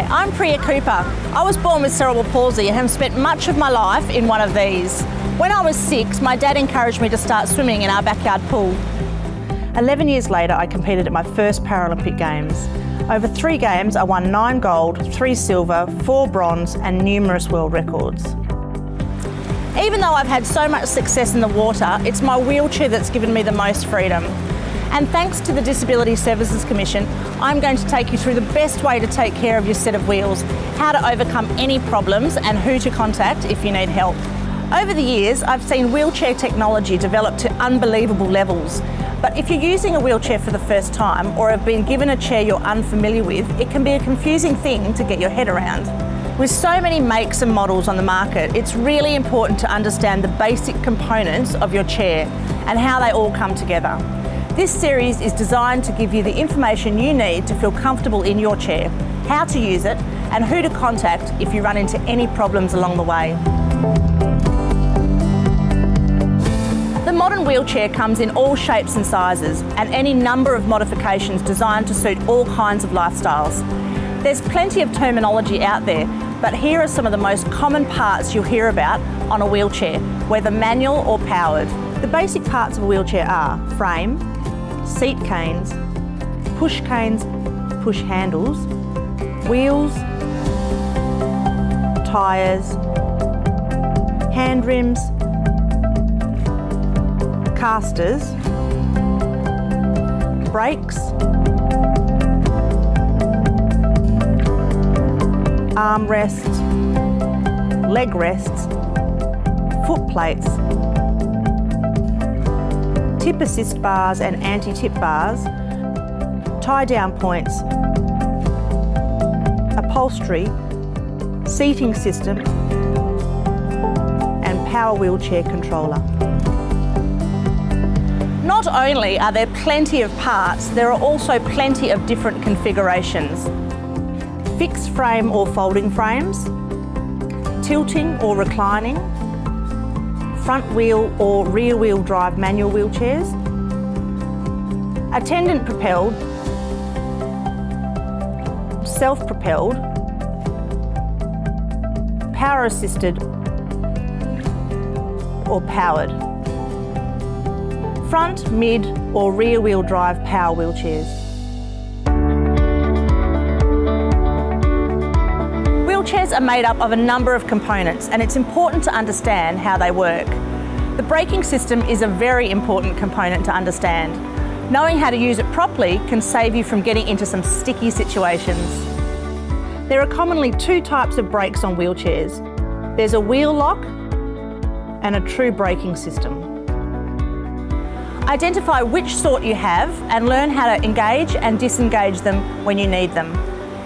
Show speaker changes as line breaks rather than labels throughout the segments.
Hi, I'm Priya Cooper. I was born with cerebral palsy and have spent much of my life in one of these. When I was 6, my dad encouraged me to start swimming in our backyard pool. 11 years later, I competed at my first Paralympic Games. Over 3 games, I won 9 gold, 3 silver, 4 bronze, and numerous world records. Even though I've had so much success in the water, it's my wheelchair that's given me the most freedom. And thanks to the Disability Services Commission, I'm going to take you through the best way to take care of your set of wheels, how to overcome any problems, and who to contact if you need help. Over the years, I've seen wheelchair technology develop to unbelievable levels. But if you're using a wheelchair for the first time or have been given a chair you're unfamiliar with, it can be a confusing thing to get your head around. With so many makes and models on the market, it's really important to understand the basic components of your chair and how they all come together. This series is designed to give you the information you need to feel comfortable in your chair, how to use it, and who to contact if you run into any problems along the way. The modern wheelchair comes in all shapes and sizes and any number of modifications designed to suit all kinds of lifestyles. There's plenty of terminology out there, but here are some of the most common parts you'll hear about on a wheelchair, whether manual or powered. The basic parts of a wheelchair are frame, seat canes, push handles, wheels, tyres, hand rims, casters, brakes, armrests, leg rests, foot plates, tip assist bars and anti-tip bars, tie-down points, upholstery, seating system, and power wheelchair controller. Not only are there plenty of parts, there are also plenty of different configurations. Fixed frame or folding frames, tilting or reclining, front wheel or rear wheel drive manual wheelchairs, attendant propelled, self-propelled, power assisted or powered, front, mid or rear wheel drive power wheelchairs. Wheelchairs are made up of a number of components and it's important to understand how they work. The braking system is a very important component to understand. Knowing how to use it properly can save you from getting into some sticky situations. There are commonly 2 types of brakes on wheelchairs. There's a wheel lock and a true braking system. Identify which sort you have and learn how to engage and disengage them when you need them.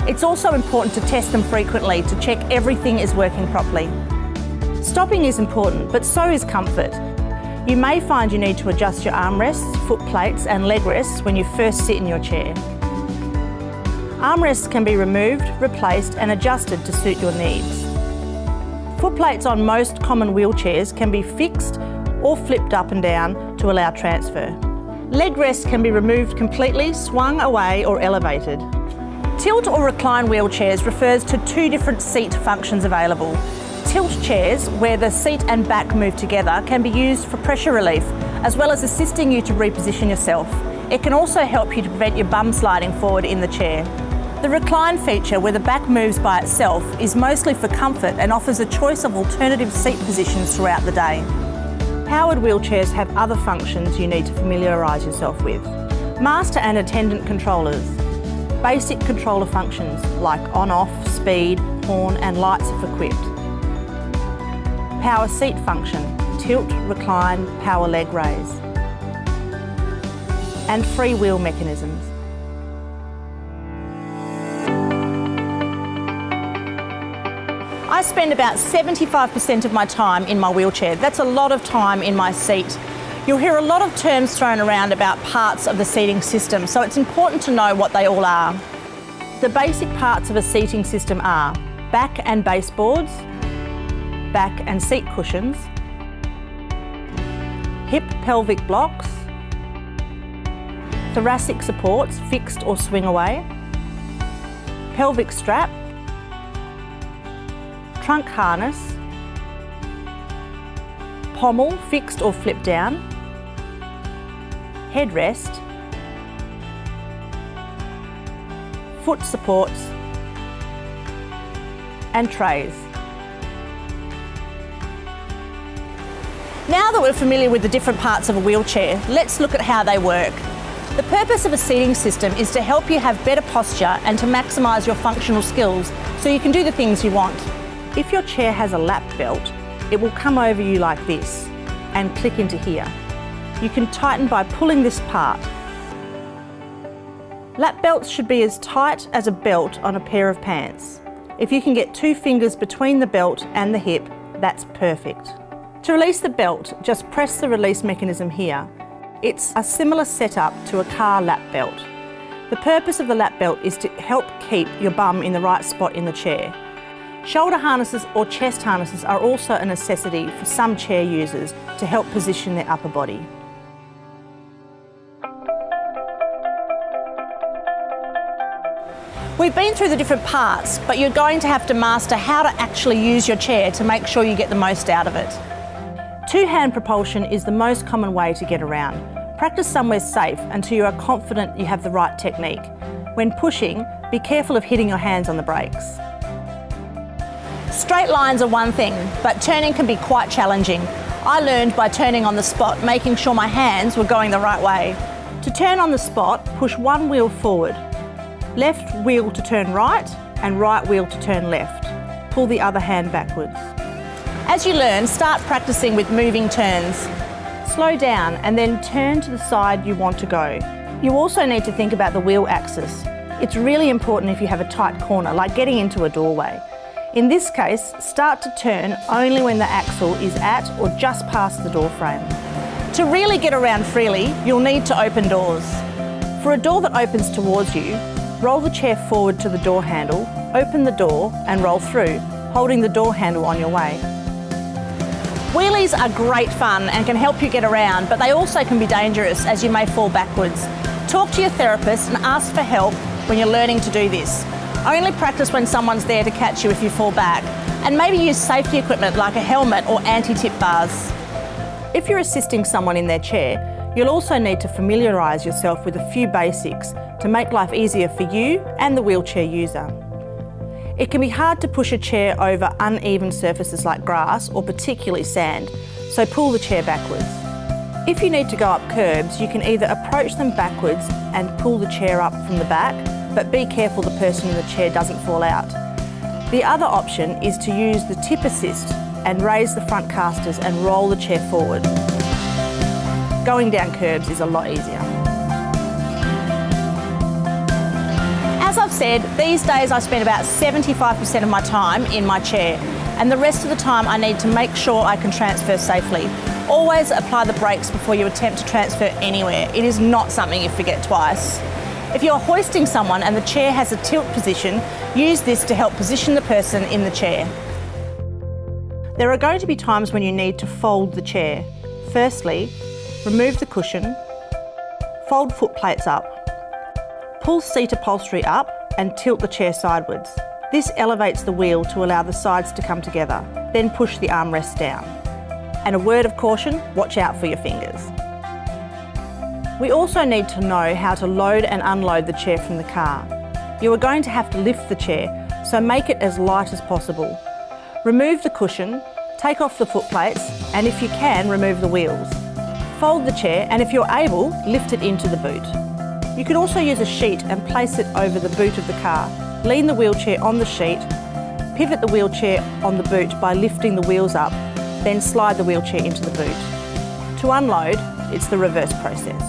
It's also important to test them frequently to check everything is working properly. Stopping is important, but so is comfort. You may find you need to adjust your armrests, foot plates and leg rests when you first sit in your chair. Armrests can be removed, replaced and adjusted to suit your needs. Foot plates on most common wheelchairs can be fixed or flipped up and down to allow transfer. Leg rests can be removed completely, swung away or elevated. Tilt or recline wheelchairs refers to 2 different seat functions available. Tilt chairs, where the seat and back move together, can be used for pressure relief, as well as assisting you to reposition yourself. It can also help you to prevent your bum sliding forward in the chair. The recline feature, where the back moves by itself, is mostly for comfort and offers a choice of alternative seat positions throughout the day. Powered wheelchairs have other functions you need to familiarise yourself with. Master and attendant controllers. Basic controller functions like on-off, speed, horn and lights if equipped. Power seat function, tilt, recline, power leg raise. And free wheel mechanisms. I spend about 75% of my time in my wheelchair. That's a lot of time in my seat. You'll hear a lot of terms thrown around about parts of the seating system, so it's important to know what they all are. The basic parts of a seating system are back and baseboards, back and seat cushions, hip pelvic blocks, thoracic supports fixed or swing away, pelvic strap, trunk harness, pommel fixed or flipped down, headrest, foot supports, and trays. Now that we're familiar with the different parts of a wheelchair, let's look at how they work. The purpose of a seating system is to help you have better posture and to maximise your functional skills so you can do the things you want. If your chair has a lap belt, it will come over you like this and click into here. You can tighten by pulling this part. Lap belts should be as tight as a belt on a pair of pants. If you can get 2 fingers between the belt and the hip, that's perfect. To release the belt, just press the release mechanism here. It's a similar setup to a car lap belt. The purpose of the lap belt is to help keep your bum in the right spot in the chair. Shoulder harnesses or chest harnesses are also a necessity for some chair users to help position their upper body. We've been through the different parts, but you're going to have to master how to actually use your chair to make sure you get the most out of it. Two-hand propulsion is the most common way to get around. Practice somewhere safe until you are confident you have the right technique. When pushing, be careful of hitting your hands on the brakes. Straight lines are one thing, but turning can be quite challenging. I learned by turning on the spot, making sure my hands were going the right way. To turn on the spot, push one wheel forward. Left wheel to turn right and right wheel to turn left. Pull the other hand backwards. As you learn, start practicing with moving turns. Slow down and then turn to the side you want to go. You also need to think about the wheel axis. It's really important if you have a tight corner, like getting into a doorway. In this case, start to turn only when the axle is at or just past the door frame. To really get around freely, you'll need to open doors. For a door that opens towards you, roll the chair forward to the door handle, open the door and roll through, holding the door handle on your way. Wheelies are great fun and can help you get around, but they also can be dangerous as you may fall backwards. Talk to your therapist and ask for help when you're learning to do this. Only practice when someone's there to catch you if you fall back, and maybe use safety equipment like a helmet or anti-tip bars. If you're assisting someone in their chair, you'll also need to familiarise yourself with a few basics to make life easier for you and the wheelchair user. It can be hard to push a chair over uneven surfaces like grass or particularly sand, so pull the chair backwards. If you need to go up curbs, you can either approach them backwards and pull the chair up from the back, but be careful the person in the chair doesn't fall out. The other option is to use the tip assist and raise the front casters and roll the chair forward. Going down curbs is a lot easier. As I've said, these days I spend about 75% of my time in my chair, and the rest of the time I need to make sure I can transfer safely. Always apply the brakes before you attempt to transfer anywhere. It is not something you forget twice. If you're hoisting someone and the chair has a tilt position, use this to help position the person in the chair. There are going to be times when you need to fold the chair. Firstly, remove the cushion, fold foot plates up, pull seat upholstery up and tilt the chair sidewards. This elevates the wheel to allow the sides to come together. Then push the armrest down. And a word of caution, watch out for your fingers. We also need to know how to load and unload the chair from the car. You are going to have to lift the chair, so make it as light as possible. Remove the cushion, take off the foot plates, and if you can, remove the wheels. Fold the chair, and if you're able, lift it into the boot. You can also use a sheet and place it over the boot of the car. Lean the wheelchair on the sheet, pivot the wheelchair on the boot by lifting the wheels up, then slide the wheelchair into the boot. To unload, it's the reverse process.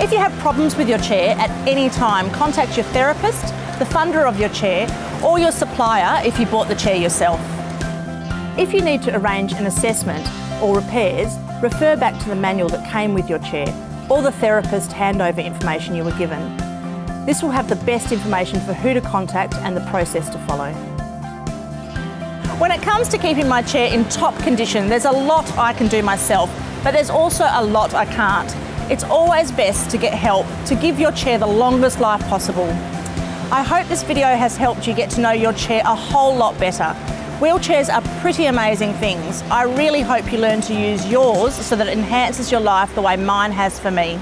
If you have problems with your chair at any time, contact your therapist, the funder of your chair, or your supplier if you bought the chair yourself. If you need to arrange an assessment or repairs, refer back to the manual that came with your chair or the therapist handover information you were given. This will have the best information for who to contact and the process to follow. When it comes to keeping my chair in top condition, there's a lot I can do myself, but there's also a lot I can't. It's always best to get help to give your chair the longest life possible. I hope this video has helped you get to know your chair a whole lot better. Wheelchairs are pretty amazing things. I really hope you learn to use yours so that it enhances your life the way mine has for me.